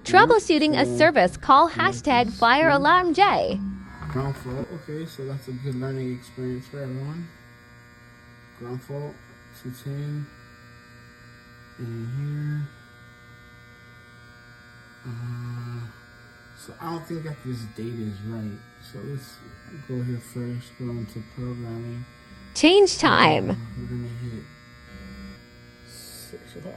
Troubleshooting a service, call hashtag fire alarm J. Ground fault. Okay, so that's a good learning experience for everyone. Ground fault. 210. And here. So I don't think that this date is right. So let's go here first. Go into programming. Change time. We're gonna hit 6 o'clock.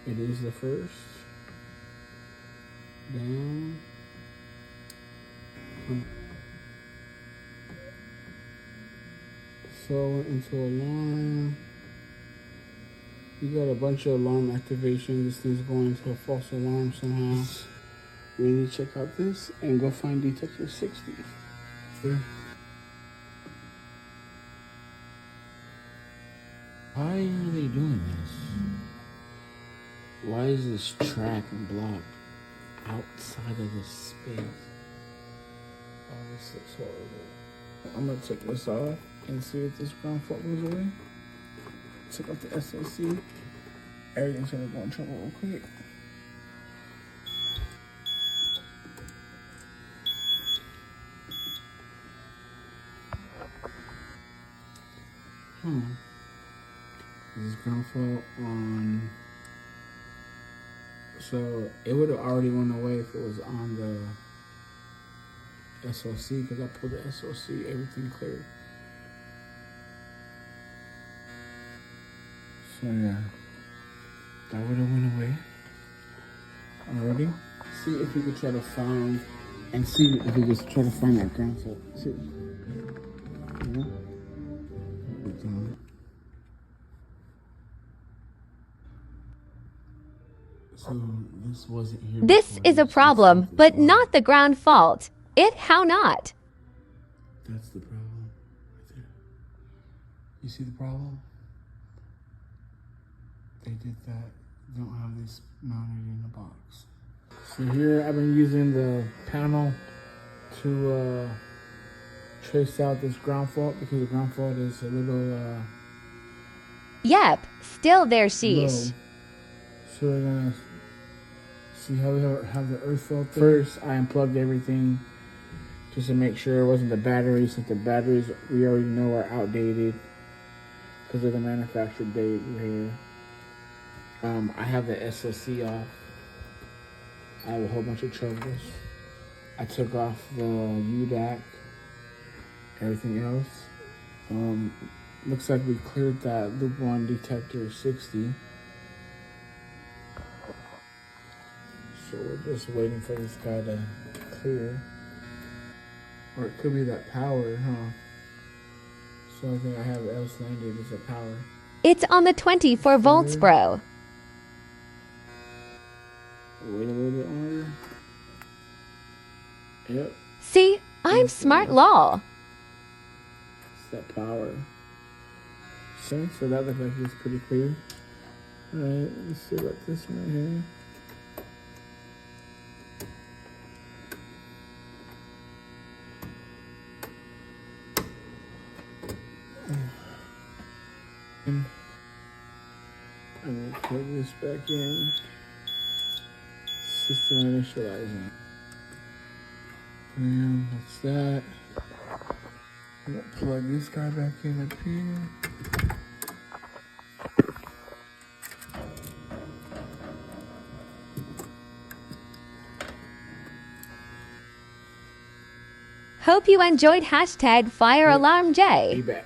It is the first. Down. So into alarm. You got a bunch of alarm activation. This thing's going into a false alarm somehow. We need to check out this and go find detector 60. There. Why are they doing this? Why is this track and block outside of this space? Oh, this looks horrible. I'm gonna take this off and see if this ground fault goes away. Check out the SOC. Everything's gonna go in trouble real quick. This is ground fault on. So it would have already went away if it was on the SOC, because I pulled the SOC, everything cleared. So yeah, that would have went away already. See if we could try to find, and see if we could try to find that ground fault. See. Yeah. So this wasn't here. This is a problem, but not the ground fault. How not? That's the problem right there. You see the problem? They did that. Don't have this mounted in the box. So here I've been using the panel to trace out this ground fault, because the ground fault is a little Yep, still there sheesh. low. So we're gonna see how we have the earth fault there. First, I unplugged everything just to make sure it wasn't the batteries, since the batteries we already know are outdated because of the manufactured date here. I have the SOC off. I have a whole bunch of troubles. I took off the UDAC, everything else. Looks like we cleared that loop 1 detector 60. So we're just waiting for this guy to clear. Or it could be that power, huh? So I think I have else landed is a power. It's on the 24 volts, bro. Wait a little bit longer. Yep. See, I'm smart lol. It's that power. Okay, so that looks like it's pretty clear. Alright, let's see about this one right here. I'm gonna plug this back in. System initializing. And that's that. I'm gonna plug this guy back in up here. Hope you enjoyed hashtag fire alarm J. Be back.